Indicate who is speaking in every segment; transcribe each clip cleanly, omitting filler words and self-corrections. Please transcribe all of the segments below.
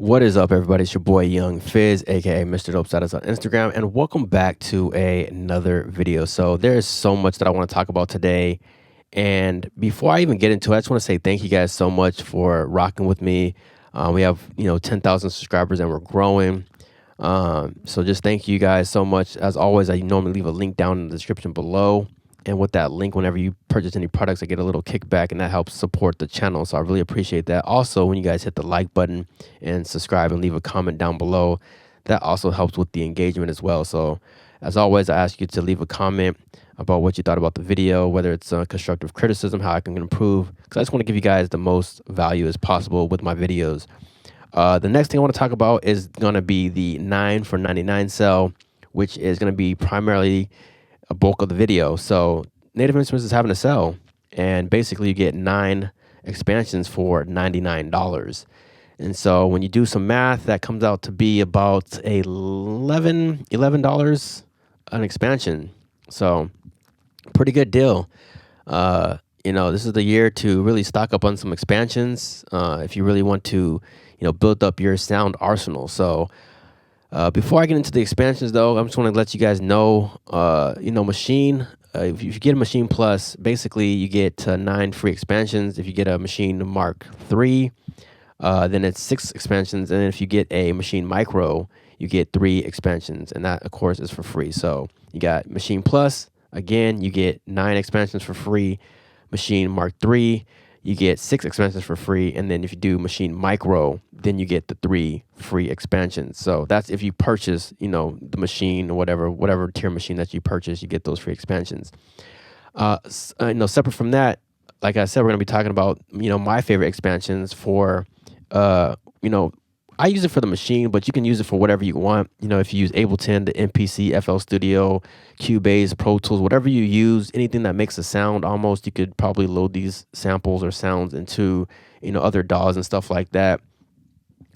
Speaker 1: What is up, everybody? It's your boy Young Fizz, aka mr.dopestatus on Instagram, and welcome back to another video. So there's so much that I want to talk about today, and before I even get into it, I just want to say thank you guys so much for rocking with me. We have 10,000 subscribers and we're growing. So just thank you guys so much. As always, I normally leave a link down in the description below. And with that link, whenever you purchase any products, I get a little kickback, and that helps support the channel. So I really appreciate that. Also, when you guys hit the like button and subscribe and leave a comment down below, that also helps with the engagement as well. So as always, I ask you to leave a comment about what you thought about the video, whether it's constructive criticism, how I can improve, because I just want to give you guys the most value as possible with my videos. The next thing I want to talk about is going to be the 9 for $99 sale, which is going to be primarily a bulk of the video. So Native Instruments is having a sale, and basically you get 9 expansions for $99. And so when you do some math, that comes out to be about $11 an expansion. So pretty good deal. This is the year to really stock up on some expansions if you really want to build up your sound arsenal. So before I get into the expansions, though, I just want to let you guys know, Machine, if you get a Machine Plus, basically you get 9 free expansions. If you get a Machine Mark III, then it's 6 expansions. And if you get a Machine Micro, you get 3 expansions. And that, of course, is for free. So you got Machine Plus. Again, you get 9 expansions for free. Machine Mark III, you get 6 expansions for free. And then if you do Machine Micro, then you get the 3 free expansions. So that's if you purchase, the machine or whatever tier machine that you purchase, you get those free expansions. Separate from that, like I said, we're going to be talking about, my favorite expansions for, I use it for the machine, but you can use it for whatever you want. If you use Ableton, the MPC, FL Studio, Cubase, Pro Tools, whatever you use, anything that makes a sound, almost, you could probably load these samples or sounds into, other DAWs and stuff like that.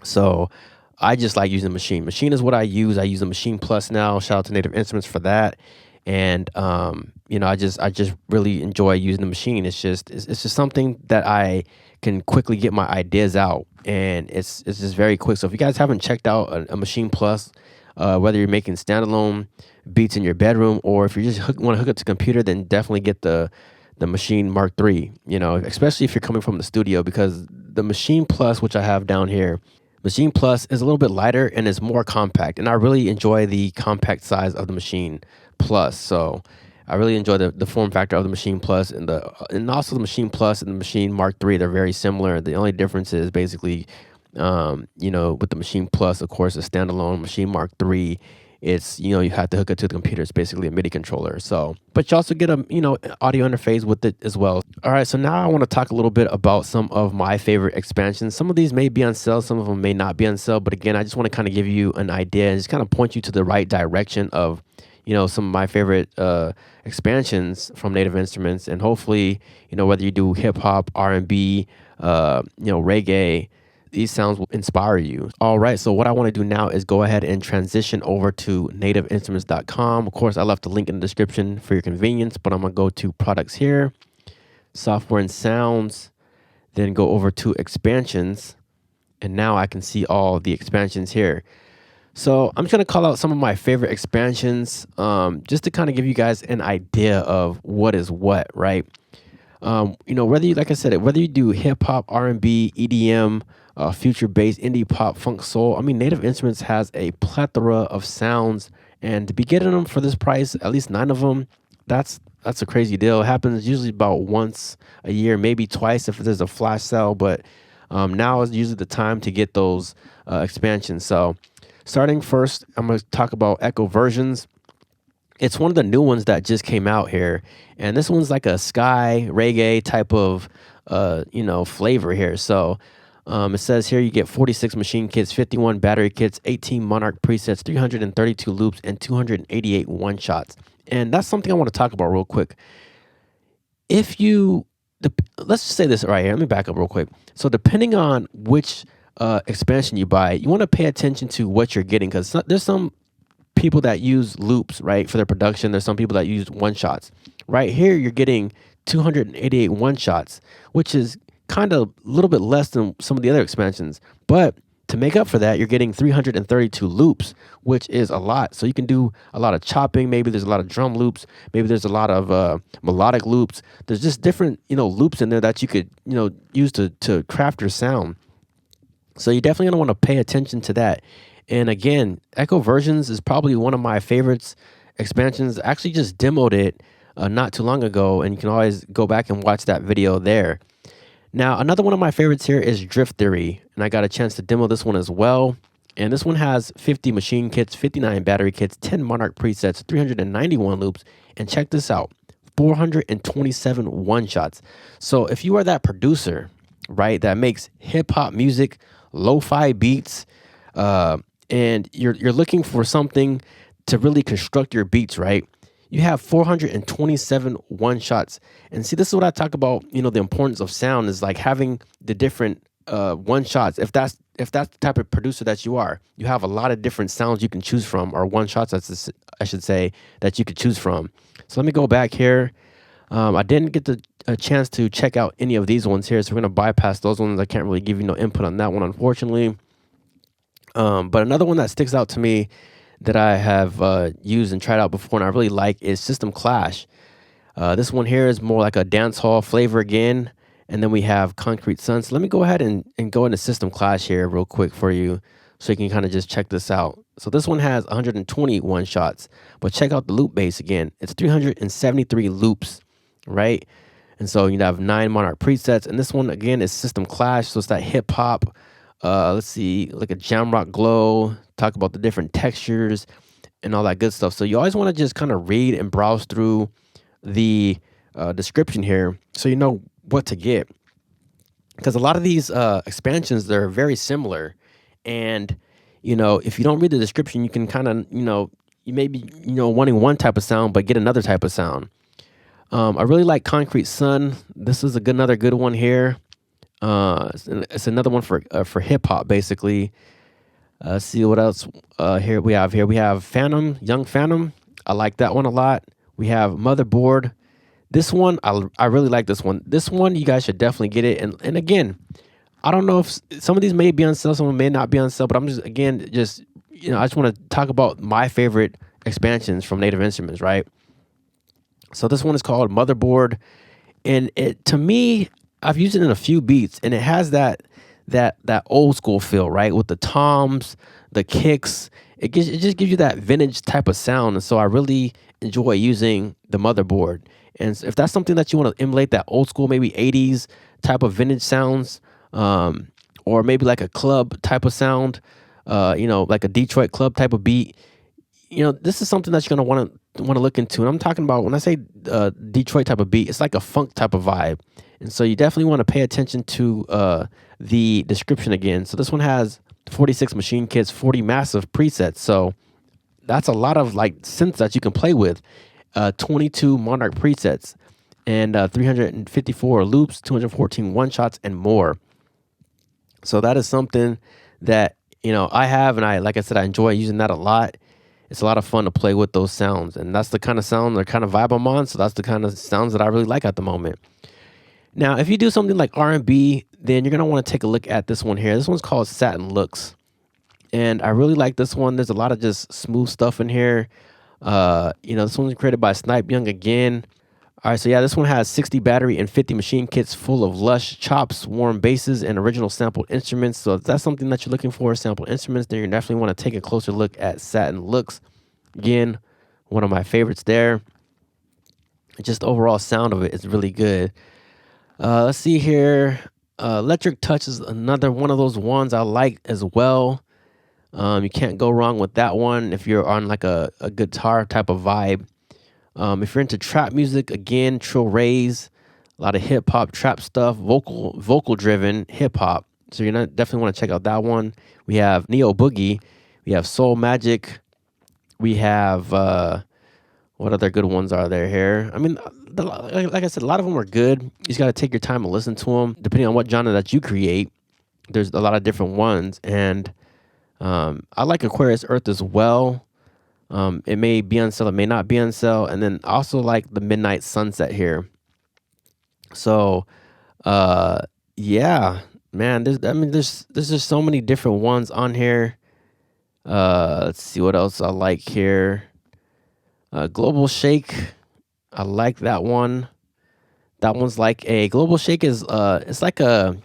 Speaker 1: So I just like using the machine. Machine is what I use. I use the Machine Plus now. Shout out to Native Instruments for that. And I just really enjoy using the machine. It's just something that I can quickly get my ideas out, and it's just very quick. So if you guys haven't checked out a Machine Plus, whether you're making standalone beats in your bedroom or if you just want to hook up to the computer, then definitely get the Machine Mark III. Especially if you're coming from the studio, because the Machine Plus, which I have down here, Machine Plus is a little bit lighter and is more compact, and I really enjoy the compact size of the Machine Plus. So I really enjoy the form factor of the Machine Plus, and also the Machine Plus and the Machine Mark III. They're very similar. The only difference is basically, with the Machine Plus, of course, a standalone. Machine Mark III, it's you have to hook it to the computer. It's basically a MIDI controller. So, but you also get a audio interface with it as well. All right, so now I want to talk a little bit about some of my favorite expansions. Some of these may be on sale, some of them may not be on sale. But again, I just want to kind of give you an idea and just kind of point you to the right direction of some of my favorite expansions from Native Instruments. And hopefully, whether you do hip hop, R&B, reggae, these sounds will inspire you. All right, so what I want to do now is go ahead and transition over to nativeinstruments.com. Of course, I left a link in the description for your convenience, but I'm going to go to products here, software and sounds, then go over to expansions. And now I can see all the expansions here. So I'm just going to call out some of my favorite expansions, just to kind of give you guys an idea of what is what, right? Whether you, like I said, whether you do hip hop, R&B, EDM, future bass, indie pop, funk, soul. I mean, Native Instruments has a plethora of sounds, and to be getting them for this price, at least 9 of them, that's a crazy deal. It happens usually about once a year, maybe twice if there's a flash sale, but now is usually the time to get those expansions. So starting first, I'm going to talk about Echo Versions. It's one of the new ones that just came out here, and this one's like a sky reggae type of flavor here. So it says here you get 46 machine kits, 51 battery kits, 18 Monarch presets, 332 loops, and 288 one-shots. And that's something I want to talk about real quick. Let's just say this right here. Let me back up real quick. So depending on which expansion you buy, you want to pay attention to what you're getting, because there's some people that use loops, right, for their production. There's some people that use one-shots. Right here, you're getting 288 one-shots, which is kind of a little bit less than some of the other expansions, but to make up for that, you're getting 332 loops, which is a lot. So you can do a lot of chopping. Maybe there's a lot of drum loops. Maybe there's a lot of melodic loops. There's just different, loops in there that you could, use to craft your sound. So you definitely gonna want to pay attention to that. And again, Echo Versions is probably one of my favorites expansions. I actually just demoed it not too long ago, and you can always go back and watch that video there. Now, another one of my favorites here is Drift Theory, and I got a chance to demo this one as well. And this one has 50 machine kits, 59 battery kits, 10 Monarch presets, 391 loops, and check this out, 427 one-shots. So if you are that producer, right, that makes hip-hop music, lo-fi beats, and you're looking for something to really construct your beats, right? You have 427 one-shots. And see, this is what I talk about, the importance of sound is like having the different one-shots. If that's the type of producer that you are, you have a lot of different sounds you can choose from, or one-shots, I should say, that you could choose from. So let me go back here. I didn't get a chance to check out any of these ones here, so we're going to bypass those ones. I can't really give you no input on that one, unfortunately. But another one that sticks out to me that I have used and tried out before and I really like is System Clash. This one here is more like a dance hall flavor again. And then we have Concrete Sun. So let me go ahead and go into System Clash here real quick for you so you can kind of just check this out. So this one has 121 shots, but check out the loop base again. It's 373 loops, right? And so you have 9 Monarch presets. And this one, again, is System Clash. So it's that hip hop. Let's see, like a Jamrock glow, talk about the different textures and all that good stuff. So you always want to just kind of read and browse through the description here so you know what to get. Because a lot of these expansions, they're very similar. And, if you don't read the description, you can kind of, you may be, wanting one type of sound, but get another type of sound. I really like Concrete Sun. This is another good one here. It's another one for hip hop, basically. See what else here we have. We have Phantom, Young Phantom. I like that one a lot. We have Motherboard. This one, I really like this one. This one, you guys should definitely get it. And again, I don't know if some of these may be on sale, some of them may not be on sale, but I'm just, again, I just want to talk about my favorite expansions from Native Instruments, right? So this one is called Motherboard. And to me, I've used it in a few beats, and it has that old school feel, right? With the toms, the kicks, it just gives you that vintage type of sound. And so I really enjoy using the Motherboard. And if that's something that you want to emulate, that old school, maybe 80s type of vintage sounds, or maybe like a club type of sound, like a Detroit club type of beat, this is something that you're gonna want to look into. And I'm talking about, when I say Detroit type of beat, it's like a funk type of vibe. And so you definitely want to pay attention to the description again. So this one has 46 machine kits, 40 massive presets. So that's a lot of like synths that you can play with. 22 Monarch presets and 354 loops, 214 one-shots, and more. So that is something that, I have, and like I said, I enjoy using that a lot. It's a lot of fun to play with those sounds, and that's the kind of sound or kind of vibe I'm on. So that's the kind of sounds that I really like at the moment. Now, if you do something like R&B, then you're going to want to take a look at this one here. This one's called Satin Looks. And I really like this one. There's a lot of just smooth stuff in here. This one's created by Snipe Young again. All right, so yeah, this one has 60 battery and 50 machine kits full of lush chops, warm basses, and original sampled instruments. So if that's something that you're looking for, sampled instruments, then you definitely want to take a closer look at Satin Looks. Again, one of my favorites there. Just the overall sound of it is really good. Let's see here. Electric Touch is another one of those ones I like as well. You can't go wrong with that one if you're on like a guitar type of vibe. If you're into trap music, again, Trill Rays, a lot of hip hop trap stuff, vocal driven hip hop. So you're definitely want to check out that one. We have Neo Boogie, we have Soul Magic, we have what other good ones are there here? I mean, like I said, a lot of them are good. You just got to take your time and listen to them. Depending on what genre that you create, there's a lot of different ones. And I like Aquarius Earth as well. It may be on sale, it may not be on sale. And then also like the Midnight Sunset here. So, yeah, man, there's just so many different ones on here. Let's see what else I like here. Global Shake, I like that one. That one's like a Global Shake is it's like a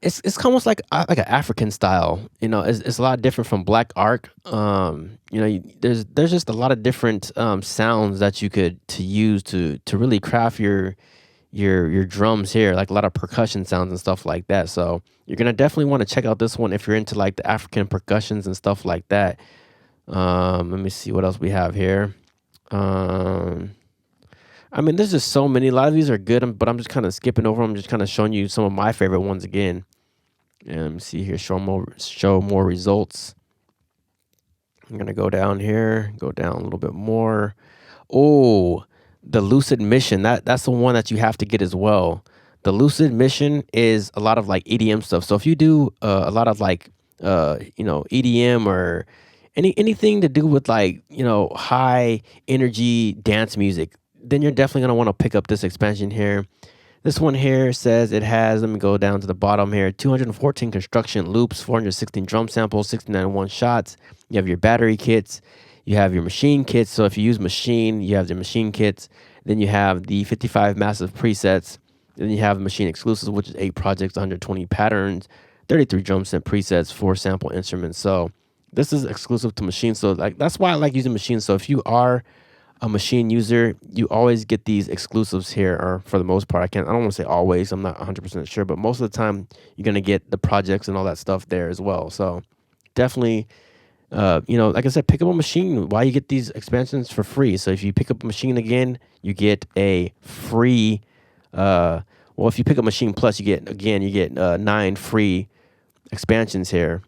Speaker 1: it's almost like an African style. It's a lot different from Black Arc. There's just a lot of different sounds that you could to use to really craft your drums here, like a lot of percussion sounds and stuff like that. So you're gonna definitely want to check out this one if you're into like the African percussions and stuff like that. Let me see what else we have here. There's just so many. A lot of these are good, but I'm just kind of skipping over them. I'm just kind of showing you some of my favorite ones again. And let me see here. Show more results. I'm gonna go down here. Go down a little bit more. Oh, the Lucid Mission. That's the one that you have to get as well. The Lucid Mission is a lot of like EDM stuff. So if you do a lot of like EDM or anything to do with like high energy dance music, then you're definitely gonna want to pick up this expansion here. This one here says it has, let me go down to the bottom here, 214 construction loops, 416 drum samples, 69 one shots. You have your battery kits, you have your machine kits. So if you use machine, you have the machine kits. Then you have the 55 massive presets. Then you have machine exclusives, which is 8 projects, 120 patterns, 33 drum set presets, 4 sample instruments. So this is exclusive to machine. So like that's why I like using machines. So if you are a machine user, you always get these exclusives here, or for the most part. I don't want to say always, I'm not 100% sure, but most of the time you're going to get the projects and all that stuff there as well. So definitely, like I said, pick up a machine. Why you get these expansions for free? So if you pick up a machine again, you get a free, if you pick up Machine Plus, you get 9 free expansions here.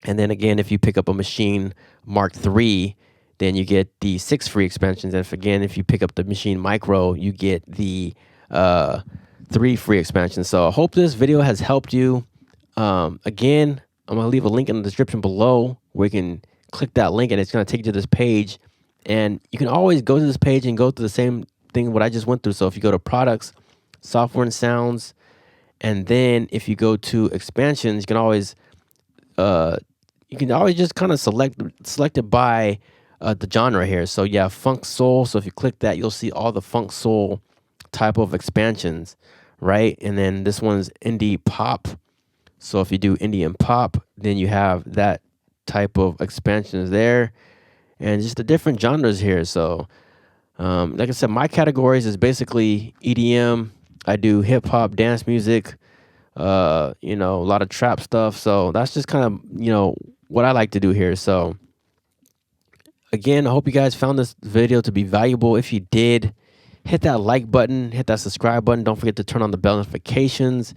Speaker 1: And then again, if you pick up a Machine Mark III, then you get the 6 free expansions. And if you pick up the Machine Micro, you get the 3 free expansions. So I hope this video has helped you. Again, I'm going to leave a link in the description below where you can click that link and it's going to take you to this page. And you can always go to this page and go through the same thing what I just went through. So if you go to products, software and sounds, and then if you go to expansions, you can always just kind of select it by the genre here. So yeah, funk soul. So if you click that, you'll see all the funk soul type of expansions, right? And then this one's indie pop. So if you do indie and pop, then you have that type of expansions there, and just the different genres here. So like I said, my categories is basically EDM. I do hip hop, dance music, a lot of trap stuff. So that's just kind of what I like to do here. So again, I hope you guys found this video to be valuable. If you did, hit that like button, hit that subscribe button. Don't forget to turn on the bell notifications.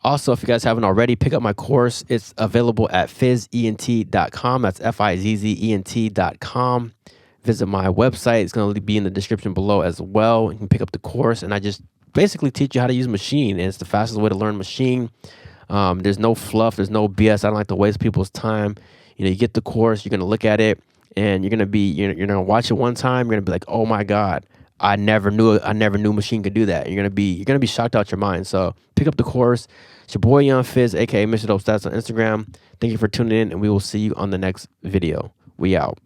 Speaker 1: Also, if you guys haven't already, pick up my course. It's available at fizzent.com. That's fizzent.com. Visit my website. It's going to be in the description below as well. You can pick up the course, and I just basically teach you how to use Machine, and it's the fastest way to learn Machine. There's no fluff. There's no BS. I don't like to waste people's time. You get the course. You're going to look at it, and you're going to watch it one time. You're going to be like, oh my God, I never knew Machine could do that. You're gonna be shocked out your mind. So pick up the course. It's your boy Young Fizz, aka Mr.dopestatus on Instagram. Thank you for tuning in, and we will see you on the next video. We out.